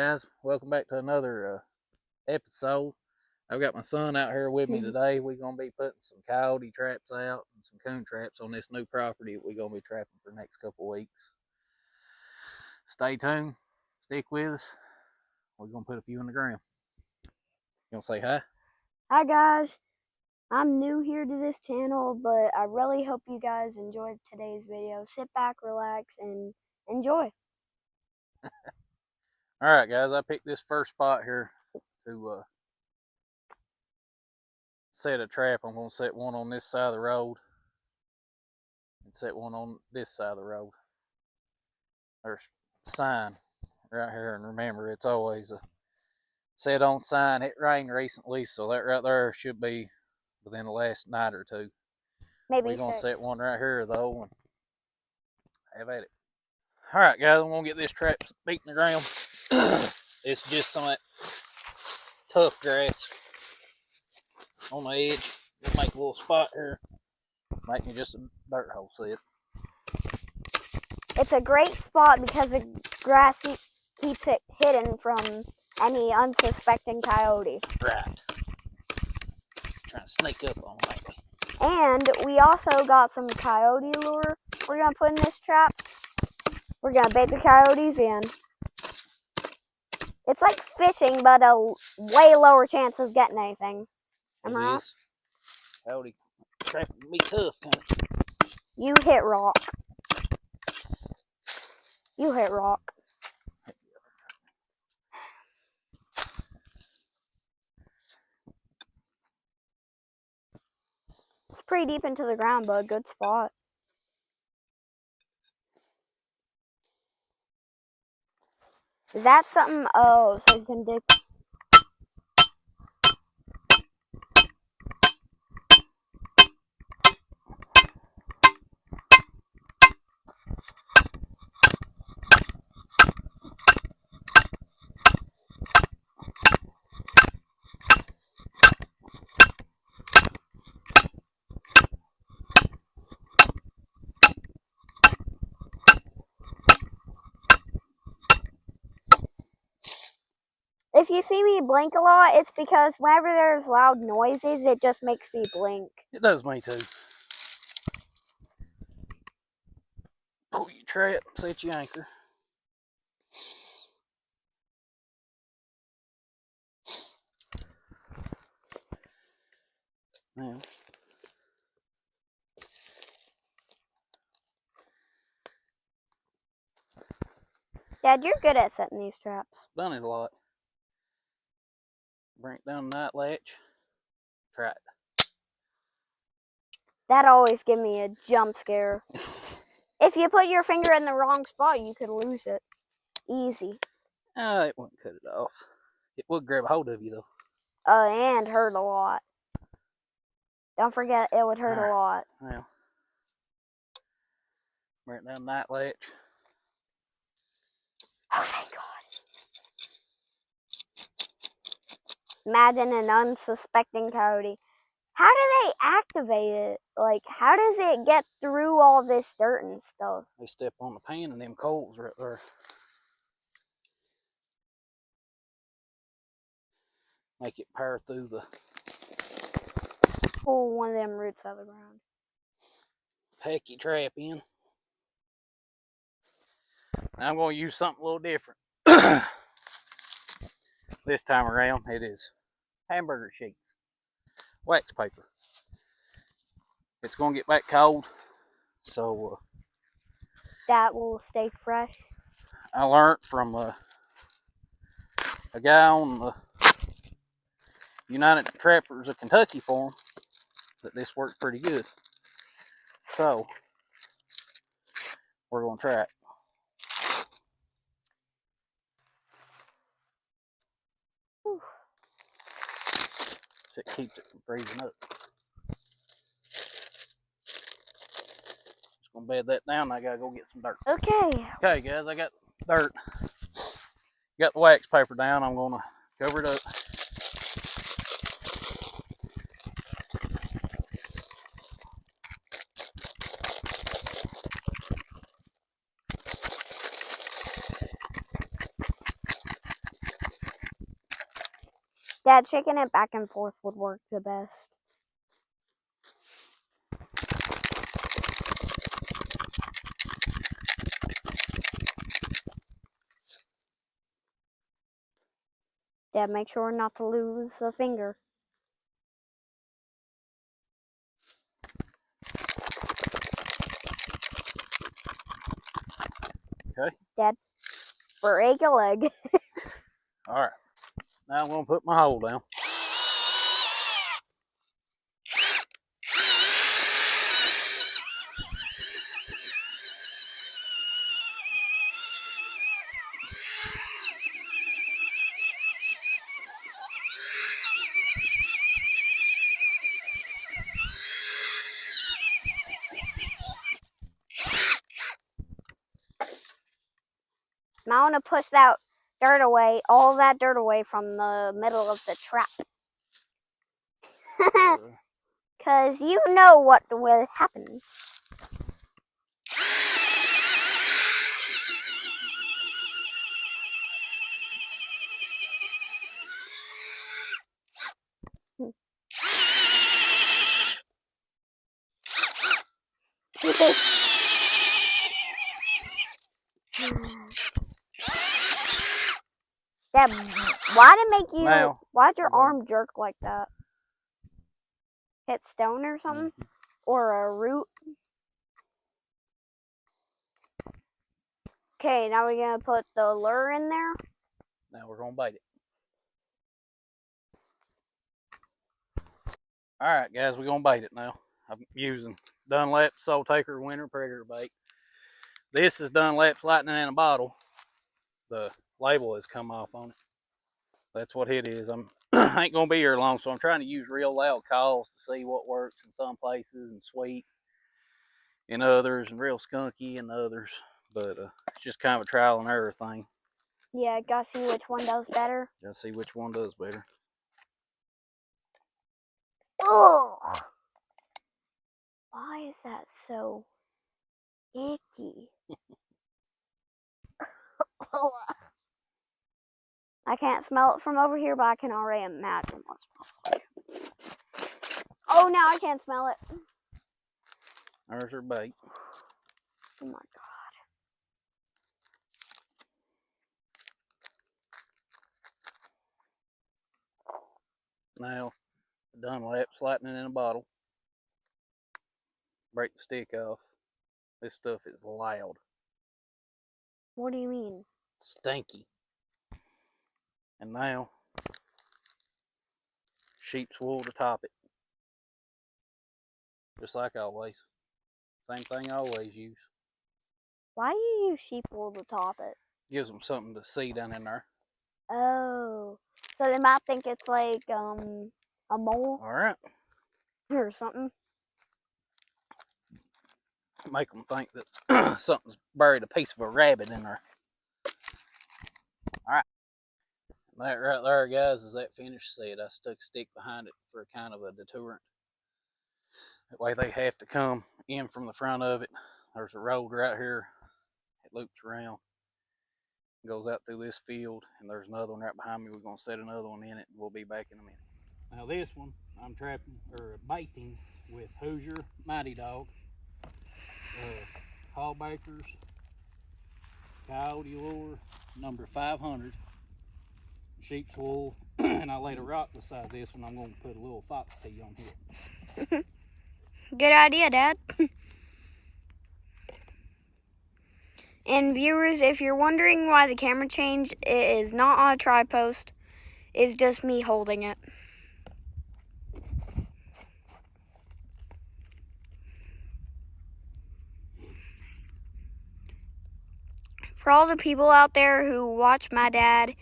guys, welcome back to another episode. I've got my son out here with me today. We're going to be putting some coyote traps out and some coon traps on this new property that we're going to be trapping for the next couple weeks. Stay tuned, stick with us. We're going to put a few in the ground. You want to say hi? Hi guys, I'm new here to this channel, but I really hope you guys enjoyed today's video. Sit back, relax, and enjoy. Alright guys, I picked this first spot here to set a trap. I'm going to set one on this side of the road and set one on this side of the road. There's a sign right here, and remember, it's always a set on sign. It rained recently, so that right there should be within the last night or two. Maybe we're going to set one right here though and have at it. Alright guys, I'm going to get this trap beat in the ground. It's just some of that tough grass on the edge. Just make a little spot here, making just a dirt hole set. It's a great spot because the grass keeps it hidden from any unsuspecting coyote. Right. Trying to sneak up on me. And we also got some coyote lure we're going to put in this trap. We're going to bait the coyotes in. It's like fishing, but a way lower chance of getting anything. Am I right? Coyote trap can be tough, kind of. You hit rock. You hit rock. It's pretty deep into the ground, but a good spot. Is that something? Oh, so you can dig. If you see me blink a lot, it's because whenever there's loud noises, it just makes me blink. It does me too. Pull your trap, set your anchor. Now, Dad, you're good at setting these traps. done it a lot. Bring it down the night latch. Try it. That always gives me a jump scare. If you put your finger in the wrong spot, you could lose it. Easy. It wouldn't cut it off. It would grab a hold of you though. And hurt a lot. Don't forget, it would hurt a lot. Now, bring it down the night latch. Oh, thank God. Imagine an unsuspecting coyote. How do they activate it? Like, how does it get through all this dirt and stuff? They step on the pan and them coals right there. Make it power through the... Pull one of them roots out of the ground. Pack your trap in. Now I'm going to use something a little different. This time around, it is hamburger sheets. Wax paper. It's going to get back cold, so... that will stay fresh. I learned from a guy on the United Trappers of Kentucky forum that this works pretty good. So, we're going to try it. So it keeps it from freezing up. Just going to bed that down. I got to go get some dirt. Okay. Okay, guys, I got dirt. Got the wax paper down. I'm going to cover it up. Dad, shaking it back and forth would work the best. Dad, make sure not to lose a finger. Okay. Dad, break a leg. All right. Now I'm going to put my hole down. Now I want to push that dirt away, all that dirt away from the middle of the trap. Because you know what will happen. Dad, why'd it make you, Now, why'd your arm jerk like that? Hit stone or something? Or a root? Okay, now we're going to put the lure in there. Now we're going to bait it. All right, guys, we're going to bait it now. I'm using Dunlap's Soul Taker Winter Predator Bait. This is Dunlap's Lightning in a Bottle. The label has come off on it. That's what it is. I ain't going to be here long, so I'm trying to use real loud calls to see what works in some places and sweet in others and real skunky in others. But it's just kind of a trial and error thing. Yeah, gotta see which one does better. Gotta see which one does better. Ugh! Why is that so icky? I can't smell it from over here, but I can already imagine what it smells like. Oh, now I can't smell it. There's her bait. Oh my god. Now, Dunlap's Lightning in a Bottle. Break the stick off. This stuff is loud. What do you mean? Stinky. And now, sheep's wool to top it. Just like always. Same thing I always use. Why do you use sheep wool to top it? Gives them something to see down in there. Oh. So they might think it's like, a mole Alright. or something. Make them think that something's buried a piece of a rabbit in there. Alright. That right there, guys, is that finished set. I stuck a stick behind it for kind of a deterrent. That way they have to come in from the front of it. There's a road right here. It loops around. Goes out through this field, and there's another one right behind me. We're going to set another one in it, and we'll be back in a minute. Now this one, I'm trapping, or baiting with Hoosier Mighty Dog. Call Bakers, Coyote Lure, number 500, sheep's wool, and I laid a rock beside this one. I'm going to put a little fox pee on here. Good idea, Dad. And viewers, if you're wondering why the camera changed, it is not on a tripod. It's just me holding it. For all the people out there who watch my dad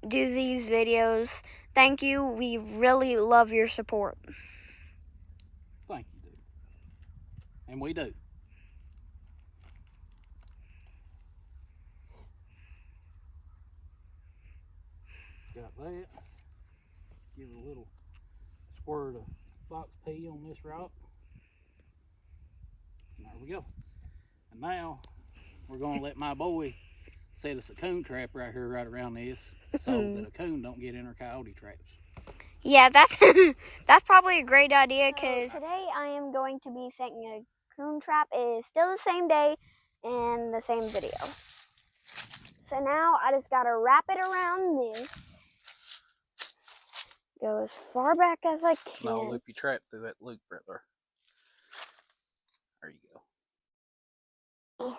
do these videos, thank you. We really love your support. Thank you, dude. And we do. Got that. Give it a little squirt of fox pee on this rock. And there we go. And now we're going to let my boy set us a coon trap right here, right around this, so that a coon don't get in our coyote traps. Yeah, that's that's probably a great idea because today I am going to be setting a coon trap. It is still the same day and the same video. So now I just gotta wrap it around this. Go as far back as I can. No, loop your trap through that loop right there. There you go.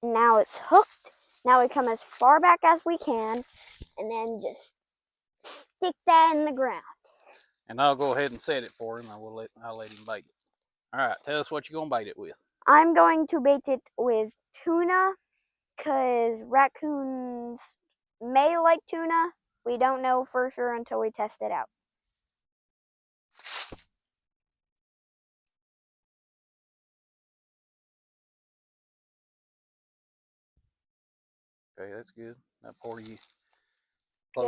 Now it's hooked. Now we come as far back as we can and then just stick that in the ground. And I'll go ahead and set it for him. I'll let him bait it. All right, tell us what you're gonna bait it with. I'm going to bait it with tuna because raccoons may like tuna. We don't know for sure until we test it out. Okay, that's good. Now close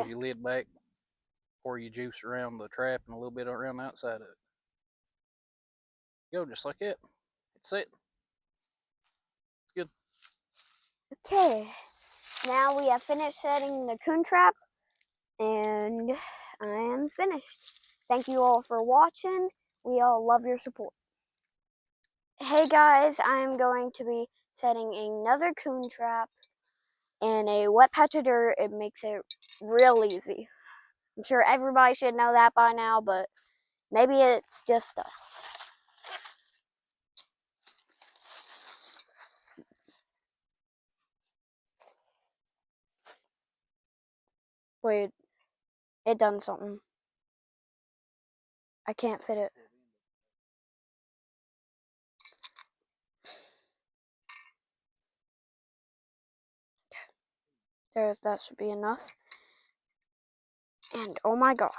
your lid back, pour your juice around the trap and a little bit around the outside of it. Go, just like that. It's set. It's good. Okay, now we have finished setting the coon trap and I am finished. Thank you all for watching. We all love your support. Hey guys, I'm going to be setting another coon trap and a wet patch of dirt. It makes it real easy. I'm sure everybody should know that by now, but maybe it's just us. Wait, it done something. I can't fit it. That should be enough. And oh my god.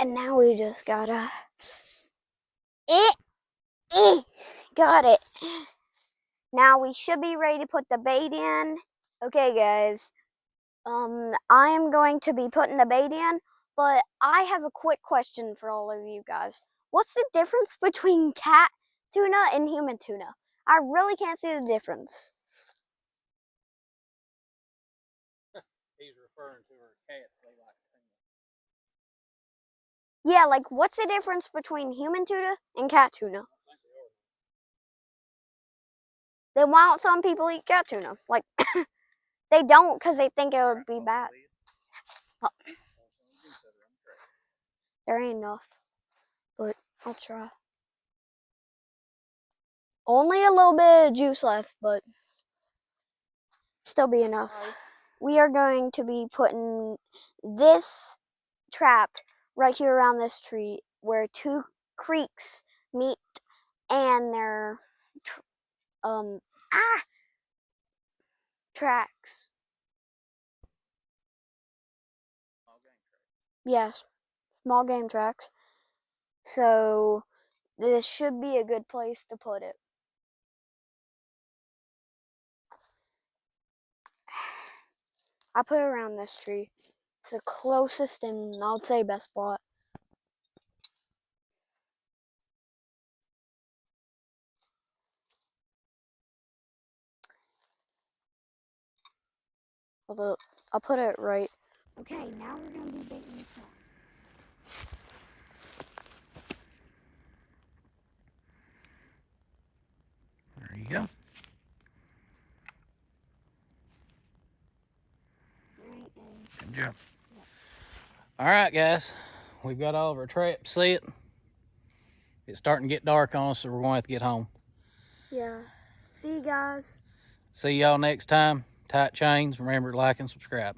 And now we just gotta got it. Now we should be ready to put the bait in. Okay guys, I am going to be putting the bait in, but I have a quick question for all of you guys. What's the difference between cat tuna and human tuna? I really can't see the difference. He's referring to her cats. They like tuna. Yeah, like what's the difference between human tuna and cat tuna? Then why don't some people eat cat tuna? Like, they don't because they think it would be bad. Oh. There ain't enough, but I'll try. Only a little bit of juice left, but still be enough. We are going to be putting this trap right here around this tree where two creeks meet and their tracks. Yes, small game tracks. So this should be a good place to put it. I put it around this tree. It's the closest and I would say best spot. Although I'll put it right. Okay, now we're gonna be baiting this one. There you go. Good job. All right, guys. We've got all of our traps set. It's starting to get dark on us, so we're going to have to get home. Yeah. See you guys. See y'all next time. Tight chains. Remember to like and subscribe.